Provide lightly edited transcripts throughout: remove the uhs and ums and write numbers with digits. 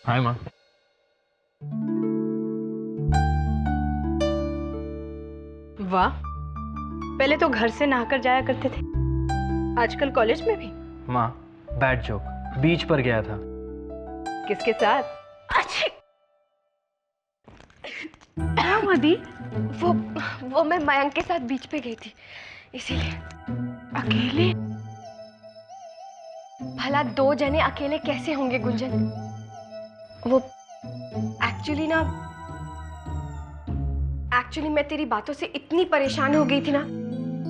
हाय माँ। वाह, पहले तो घर से नहाकर जाया करते थे, आजकल कॉलेज में भी। माँ बैड जोक, बीच पर गया था। किसके साथ? अच्छी क्या मदी? वो मैं मयंक के साथ बीच पे गई थी, इसीलिए। अकेले? भला दो जने अकेले कैसे होंगे गुंजन? वो एक्चुअली मैं तेरी बातों से इतनी परेशान हो गई थी ना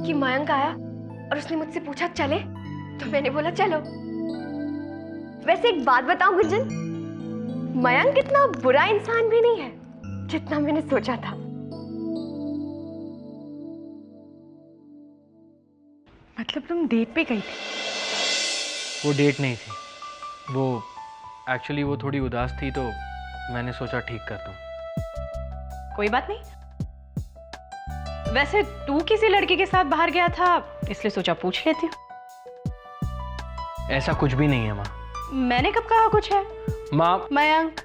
कि मयंक आया और उसने मुझसे पूछा चले, तो मैंने बोला चलो। वैसे एक बात बताऊं गुंजन, मयंक इतना बुरा इंसान भी नहीं है जितना मैंने सोचा था। मतलब तुम डेट पे गई थी? वो डेट नहीं थी, वो एक्चुअली वो थोड़ी उदास थी तो मैंने सोचा ठीक कर दूं। कोई बात नहीं। वैसे तू किसी लड़की के साथ बाहर गया था, इसलिए सोचा पूछ लेती हूँ। ऐसा कुछ भी नहीं है माँ। मैंने कब कहा कुछ है? माँ मयंक,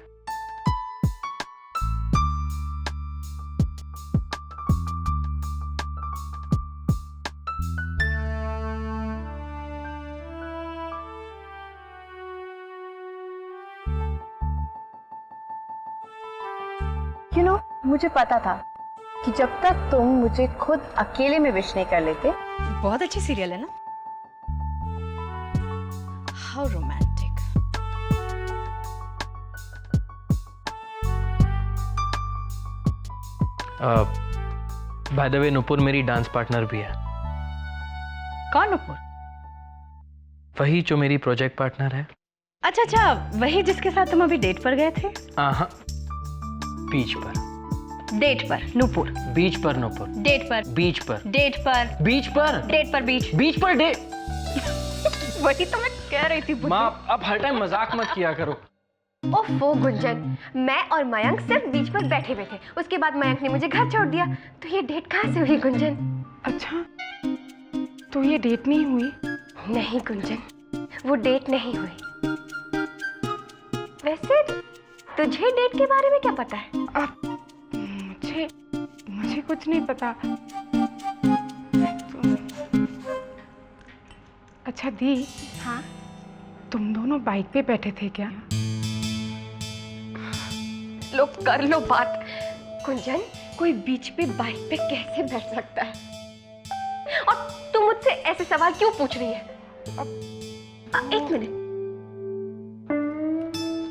मुझे पता था कि जब तक तुम मुझे खुद अकेले में विश नहीं कर लेते। बहुत अच्छी सीरियल है ना? How romantic. By the way Nupur मेरी डांस पार्टनर भी है। कौन नुपुर? वही जो मेरी प्रोजेक्ट पार्टनर है। अच्छा अच्छा, वही जिसके साथ तुम अभी डेट पर गए थे? हाँ, बीच पर। डेट पर नुपुर, बीच पर नुपुर, डेट पर, बीच पर, डेट पर, बीच पर, डेट पर, बीच, बीच पर डेट। वही तो मैं कह रही थी। माँ अब हर टाइम मजाक मत किया करो। ओफो गुंजन, मैं और मयंक सिर्फ बीच पर बैठे हुए थे, उसके बाद मयंक ने मुझे घर छोड़ दिया, तो ये डेट कहाँ से हुई गुंजन? अच्छा, तो ये डेट नहीं हुई? नहीं गुंजन, वो डेट नहीं हुई। वैसे तुझे डेट के बारे में क्या पता है? मुझे कुछ नहीं पता। अच्छा दी। हाँ, तुम दोनों बाइक पे बैठे थे क्या? लो कर लो बात। गुंजन, कोई बीच पे बाइक पे कैसे बैठ सकता है? और तुम मुझसे ऐसे सवाल क्यों पूछ रही है? एक मिनट,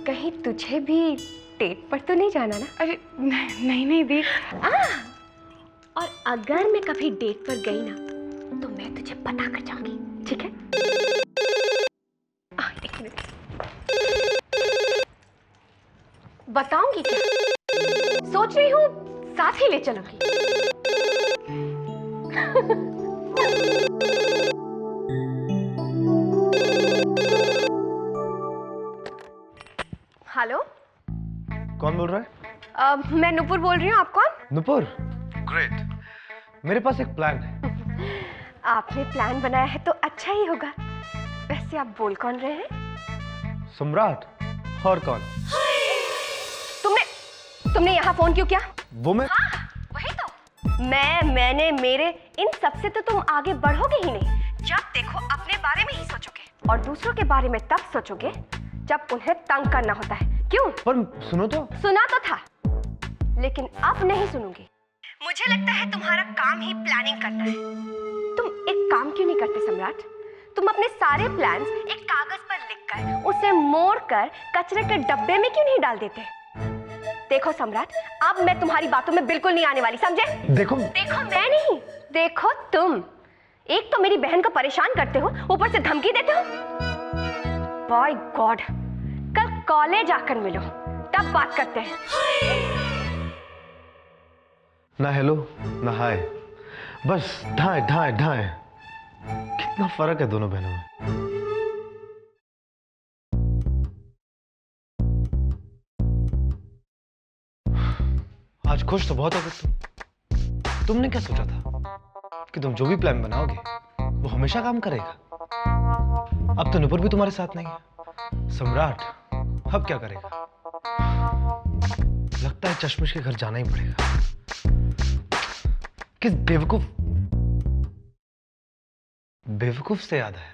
कहीं तुझे भी डेट पर तो नहीं जाना ना? अरे नहीं दी। और अगर मैं कभी डेट पर गई ना तो मैं तुझे पता कर जाऊंगी, ठीक है? एक मिनट, बताऊंगी क्या? सोच रही हूँ साथ ही ले चलूंगी। हेलो, कौन बोल रहा है? मैं नुपुर बोल रही हूँ। आप कौन? नुपुर, ग्रेट। मेरे पास एक प्लान है। आपने प्लान बनाया है तो अच्छा ही होगा। वैसे आप बोल कौन रहे हैं? सम्राट। और कौन? तुमने यहाँ फोन क्यों किया? वो मैं। हाँ, वही तो। मैंने मेरे इन सब से तो तुम आगे बढ़ोगे ही नहीं। जब देखो अपने बारे में ही सोचोगे और दूसरों के बारे में तब सोचोगे जब उन्हें तंग करना होता है। क्यों? पर सुनो तो। सुना तो था, लेकिन अब नहीं सुनूंगी। मुझे लगता है तुम्हारा काम ही प्लानिंग करना है। तुम एक काम क्यों नहीं करते सम्राट? तुम अपने सारे प्लान्स एक कागज पर लिखकर उसे मोड़कर कचरे के डब्बे में क्यों नहीं डाल देते? देखो सम्राट, अब मैं तुम्हारी बातों में बिल्कुल नहीं आने वाली, समझे? देखो मैं नहीं, देखो तुम। एक तो मेरी बहन को परेशान करते हो, ऊपर से धमकी देते हो। बाय गॉड, कल कॉलेज आकर मिलो, तब बात करते हैं। ना हेलो ना हाय, बस ढाए ढाए ढाए। कितना फर्क है दोनों बहनों में। आज खुश तो बहुत हो तुम। तुमने क्या सोचा था कि तुम जो भी प्लान बनाओगे वो हमेशा काम करेगा? अब तो नुपुर भी तुम्हारे साथ नहीं है। सम्राट अब क्या करेगा? लगता है चश्मिश के घर जाना ही पड़ेगा। किस बेवकूफ से याद आया।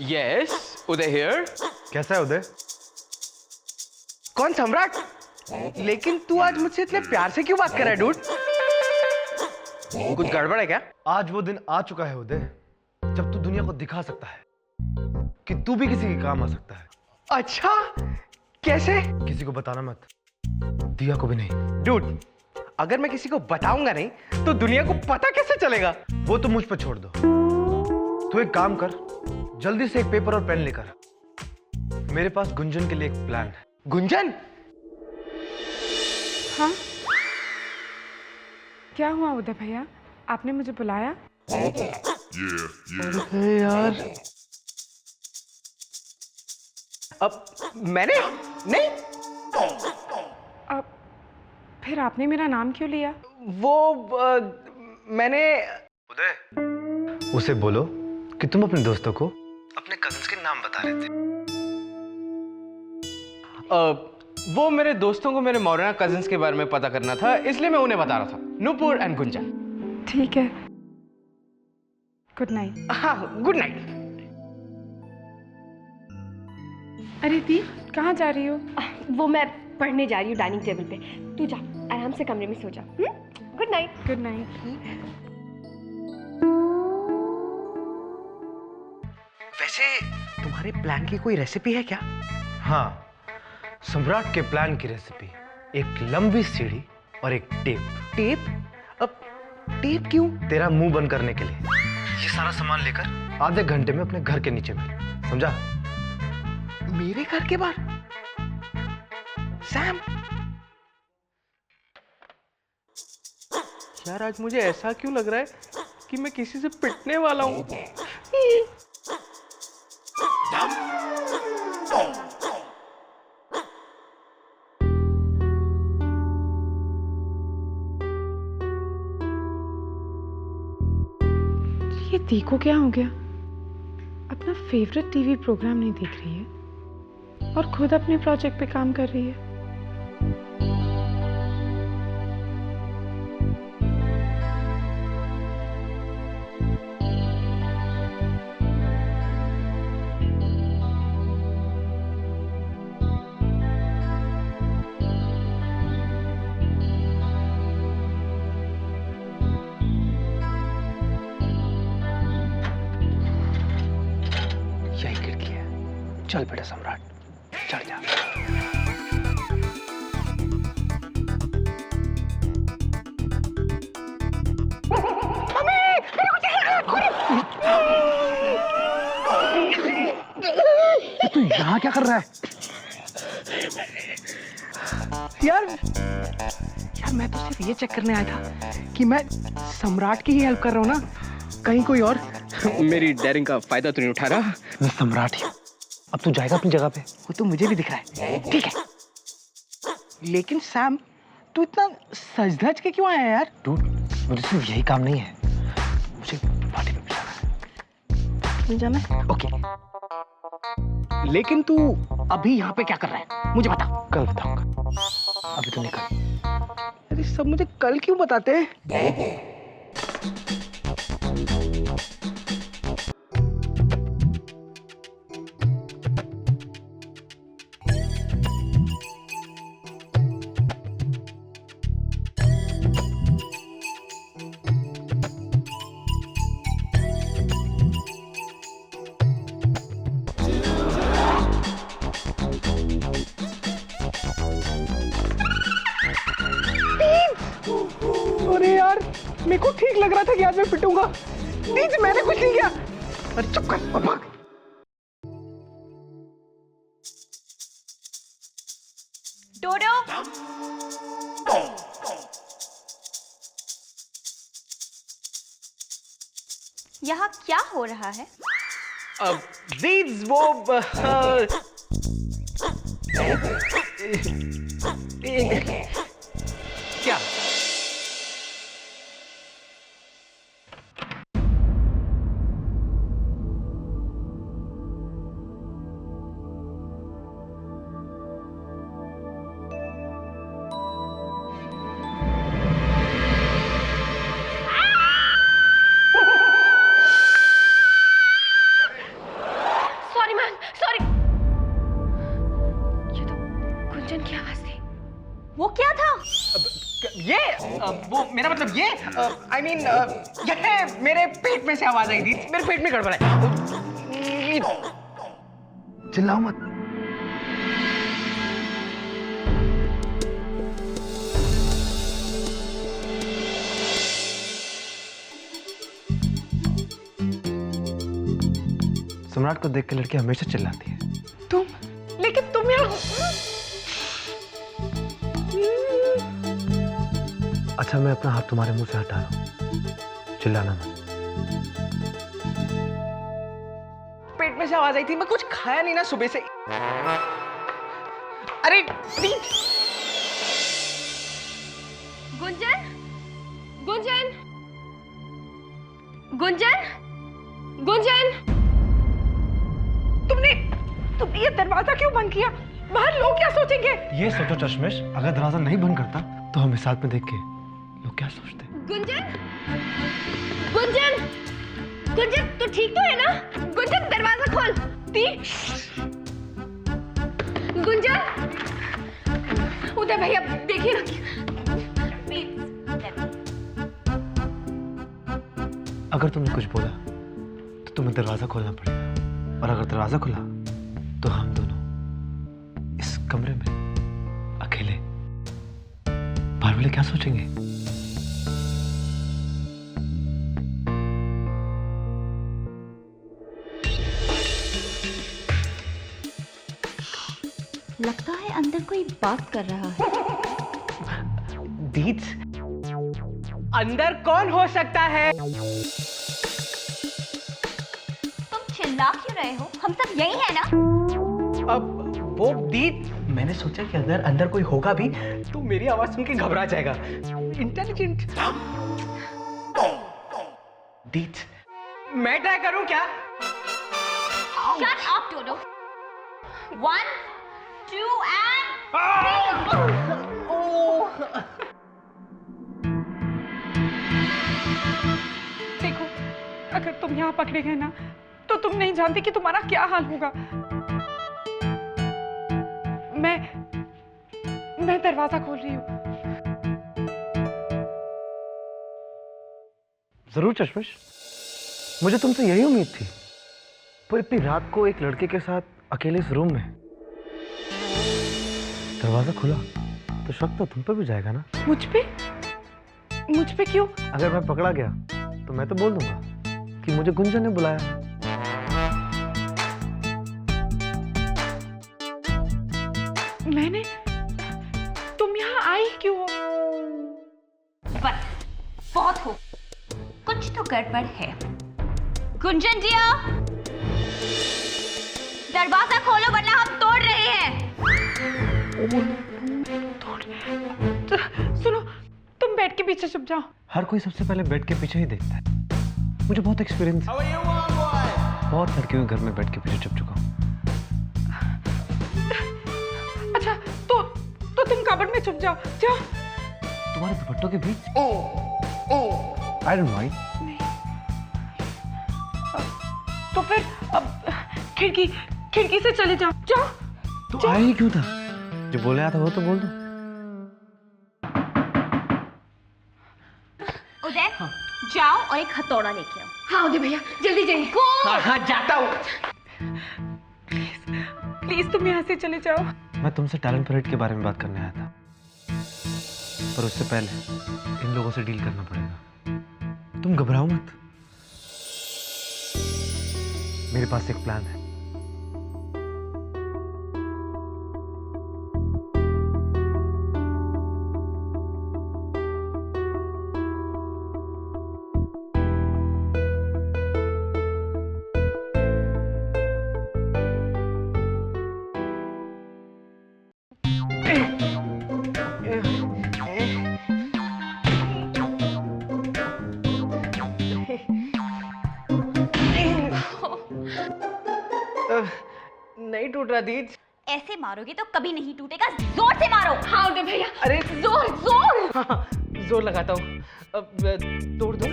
Yes, Uday here. कैसा है उदय? कौन सम्राट? लेकिन तू आज मुझसे इतने प्यार से क्यों बात कर रहा है डूड? कुछ गड़बड़ है क्या? आज वो दिन आ चुका है उदय, जब तू दुनिया को दिखा सकता है कि तू भी किसी के काम आ सकता है। अच्छा, कैसे? किसी को बताना मत, दिया को भी नहीं। डूड, अगर मैं किसी को बताऊंगा नहीं तो दुनिया को पता कैसे चलेगा? वो तो मुझ पर छोड़ दो। तू एक काम कर, जल्दी से एक पेपर और पेन लेकर आ। मेरे पास गुंजन के लिए एक प्लान है। गुंजन? हाँ, क्या हुआ उदय भैया, आपने मुझे बुलाया? अरे यार, अब मैंने नहीं। अब फिर आपने मेरा नाम क्यों लिया? मैंने उदय, उसे बोलो कि तुम अपने दोस्तों को अपने कजिन्स के नाम बता रहे थे। वो मेरे दोस्तों को मेरे मौलाना कजिन्स के बारे में पता करना था, इसलिए मैं उन्हें बता रहा था। नूपुर एंड गुंजन। ठीक है, गुड नाइट। हाँ, गुड नाइट। अरे दी, कहाँ जा रही हो? वो मैं पढ़ने जा रही हूँ डाइनिंग टेबल पे। तू जा, आराम से कमरे में सो जा। Good night. Good night. वैसे तुम्हारे प्लान की कोई रेसिपी है क्या? हाँ, सम्राट के प्लान की रेसिपी, एक लंबी सीढ़ी और एक टेप। टेप? अब टेप क्यों? तेरा मुंह बंद करने के लिए। ये सारा सामान लेकर आधे घंटे में अपने घर के नीचे मिल, समझा? मेरे घर के बाहर? सैम, यार आज मुझे ऐसा क्यों लग रहा है कि मैं किसी से पिटने वाला हूं। ये दी को क्या हो गया? अपना फेवरेट टीवी प्रोग्राम नहीं देख रही है और खुद अपने प्रोजेक्ट पे काम कर रही है। यही खिड़की है। चल बेटा सम्राट, चढ़ जा। तू यहाँ क्या कर रहा है? यार मैं तो सिर्फ ये चेक करने आया था कि मैं सम्राट की ही हेल्प कर रहा हूँ ना, कहीं कोई और मेरी डेयरिंग का फायदा तो नहीं उठा रहा। मैं सम्राट ही हूँ। अब तू जाएगा अपनी जगह पे। वो तो मुझे भी दिख रहा है। ठीक है, लेकिन सैम तू इतना सज धज के क्यों आया यार? डूड, मुझे सिर्फ यही काम नहीं है, मुझे पार्टी में भी जाना है। नहीं जाना है? ओके, लेकिन तू अभी यहाँ पे क्या कर रहा है मुझे बता। कल बताऊंगा, अभी तो निकल। अरे सब मुझे कल क्यों बताते हैं? अरे यार, मेरे को ठीक लग रहा था कि आज मैं पिटूंगा। प्लीज, मैंने कुछ नहीं किया। अरे चुप कर और भाग। डोडो, यहाँ क्या हो रहा है? दीज वो क्या? वो मेरा मतलब ये आई मीन ये मेरे पेट में से आवाज आई थी, मेरे पेट में गड़बड़ है। चिल्लाओ मत। सम्राट को देख के लड़की हमेशा चिल्लाती है। तुम, लेकिन तुम यहाँ। अच्छा मैं अपना हाथ तुम्हारे मुंह से हटा रहा हूं, चिल्लाना मत। पेट में से आवाज आई थी, मैं कुछ खाया नहीं ना सुबह से। अरे गुंजन, गुंजन, गुंजन, गुंजन, तुमने ये दरवाजा क्यों बंद किया? बाहर लोग क्या सोचेंगे? ये सोचो चश्मिश, अगर दरवाजा नहीं बंद करता तो हमें साथ में देख के लोग क्या सोचते? गुंजन, गुंजन, गुंजन, तू ठीक तो है ना? गुंजन, दरवाजा खोल। दी, गुंजन, उदय भैया देखिए ना। अगर तुमने कुछ बोला तो तुम्हें दरवाजा खोलना पड़ेगा, और अगर दरवाजा खुला तो हम दोनों इस कमरे में अकेले। बाहर वाले क्या सोचेंगे? लगता है अंदर कोई बात कर रहा है। दीद, अंदर कौन हो सकता है? तुम चिल्ला क्यों रहे हो? हम सब यही है ना? अब वो दीद, मैंने सोचा कि अगर अंदर कोई होगा भी तो मेरी आवाज सुन के घबरा जाएगा। इंटेलिजेंट दीद, मैं ट्राई करूं क्या? Shut up, Dodo. 1, 2 and 3. देखो, अगर तुम यहाँ पकड़े गए ना तो तुम नहीं जानती कि तुम्हारा क्या हाल होगा। मैं दरवाजा खोल रही हूँ। जरूर चश्मिश, मुझे तुमसे यही उम्मीद थी, पर इतनी रात को एक लड़के के साथ अकेले इस रूम में। दरवाजा खुला तो शक तो तुम पे भी जाएगा ना? मुझ पे क्यों? अगर मैं पकड़ा गया तो मैं तो बोल दूंगा कि मुझे गुंजन ने बुलाया। मैंने? तुम यहाँ आई क्यों? बस, बहुत हो। कुछ तो गड़बड़ है। गुंजन जी आओ। दरवाजा खोलो वरना हम तोड़ रहे हैं। सुनो, तुम बेड के पीछे छुप जाओ। हर कोई सबसे पहले बेड के पीछे ही देखता है। मुझे बहुत एक्सपीरियंस है, बहुत लड़कियों के घर में बेड के पीछे छुप चुका हूँ। अच्छा, तो तुम कबर्ड में छुप जाओ। जाओ। तुम्हारे दुपट्टों के बीच? I don't mind. तो फिर अब खिड़की से चले जाओ। जाओ। तो आया ही क्यों था? जो बोले आता वो तो बोल दो। उदय, जाओ और एक हथौड़ा लेके आओ। हाँ उदय भैया, जल्दी जाइए। हाँ, जाता हूँ। प्लीज तुम यहाँ से चले जाओ। मैं तुमसे टैलेंट परेड के बारे में बात करने आया था, पर उससे पहले इन लोगों से डील करना पड़ेगा। तुम घबराओ मत, मेरे पास एक प्लान है। नहीं टूट रहा दीद। ऐसे मारोगे तो कभी नहीं टूटेगा। जोर से मारो। हाँ उदय भैया। अरे जोर जोर। हाँ, जोर लगाता हूँ। अब तोड़ दूँ?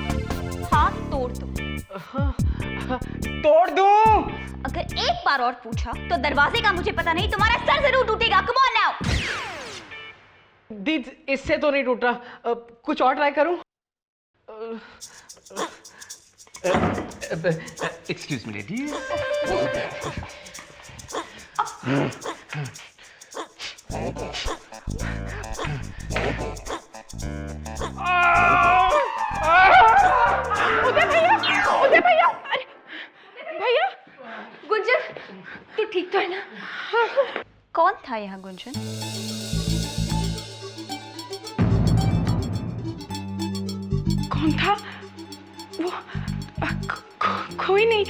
हाँ तोड़ दो। तोड़ दूँ? अगर एक बार और पूछा तो दरवाजे का मुझे पता नहीं, तुम्हारा सर जरूर टूटेगा। Come on now. दीदी इससे तो नहीं टूटा, कुछ और ट्राई करूं? Excuse me lady. उदय भैया, अरे भैया। गुंजन, तू ठीक तो है ना? कौन था यहाँ गुंजन? कौन था वो? कोई नहीं,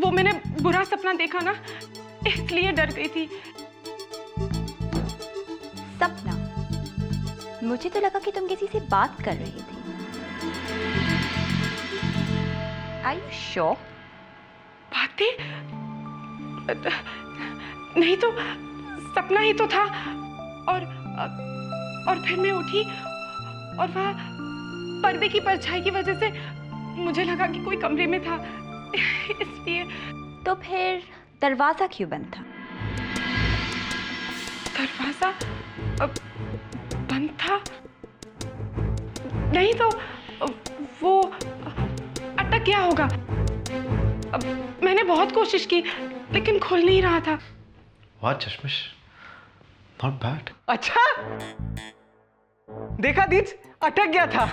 वो मैंने बुरा सपना देखा ना, इसलिए डर गई थी। सपना? मुझे तो लगा कि तुम किसी से बात कर रही थी। Are you sure? बातें नहीं तो सपना ही तो था। और फिर मैं उठी और वहाँ पर्दे की परछाई की वजह से मुझे लगा कि कोई कमरे में था, इसलिए। तो फिर दरवाजा क्यों बंद था? दरवाजा बंद था? नहीं तो वो अटक गया होगा। मैंने बहुत कोशिश की लेकिन खुल नहीं रहा था। वाह चश्मिश, नॉट बैड। अच्छा, देखा दीदी, अटक गया था।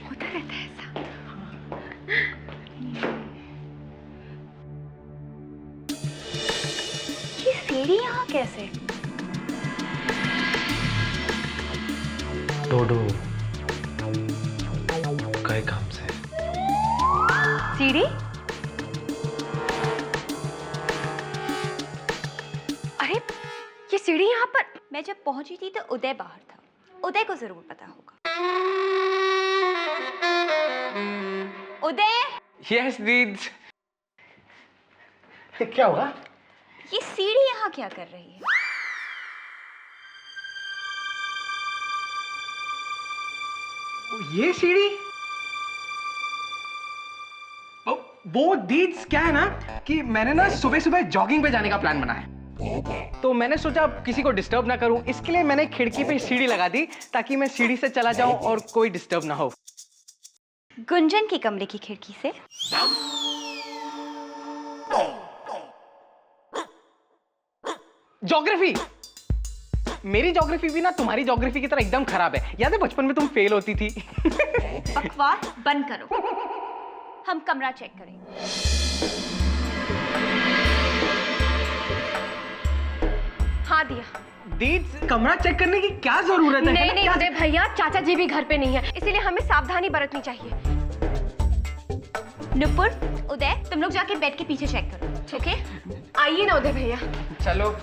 होता रहता है ऐसा। ये सीढ़ी यहाँ कैसे? डोडो गए काम से। सीढ़ी? अरे ये सीढ़ी यहाँ पर? मैं जब पहुंची थी तो उदय बाहर था। उदय को जरूर पता होगा। उदय! यस दीदी। क्या हुआ? ये सीढ़ी यहाँ क्या कर रही है? ये सीढ़ी? वो दीदी क्या है ना कि मैंने ना सुबह सुबह जॉगिंग पे जाने का प्लान बनाया, तो मैंने सोचा किसी को डिस्टर्ब ना करूं, इसके लिए मैंने खिड़की पे सीढ़ी लगा दी ताकि मैं सीढ़ी से चला जाऊं और कोई डिस्टर्ब ना हो। गुंजन के कमरे की खिड़की से? ज्योग्राफी? मेरी ज्योग्राफी भी ना तुम्हारी ज्योग्राफी की तरह एकदम खराब है। याद है बचपन में तुम फेल होती थी? बकवास बंद करो, हम कमरा चेक करेंगे। हाँ दिया। दीदी कमरा चेक करने की क्या जरूरत है? नहीं नहीं उदय भैया, चाचा जी भी घर पे नहीं है, इसीलिए हमें सावधानी बरतनी चाहिए। नुपुर, उदय, तुम लोग जाके बेड के पीछे चेक करो, ओके? आइए ना उदय भैया। चलो।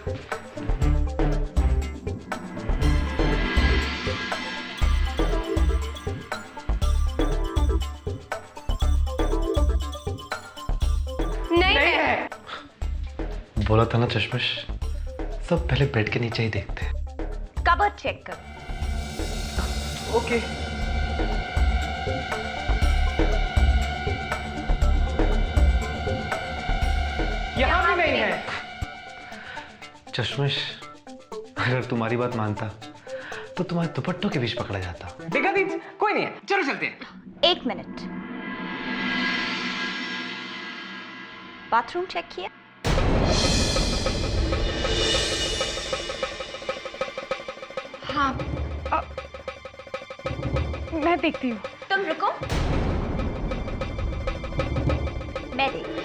नहीं है। बोला था ना चश्मिश, सब पहले बेड के नीचे ही देखते हैं। कबर्ड चेक करो। ओके। यहाँ भी नहीं है। चश्मिश, अगर तुम्हारी बात मानता तो तुम्हारे दुपट्टों के बीच पकड़ा जाता। देखा दीदी, कोई नहीं है, चलो चलते हैं। 1 मिनट, बाथरूम चेक किया? हाँ, मैं देखती हूँ। तुम रुको, मैं देखती हूँ।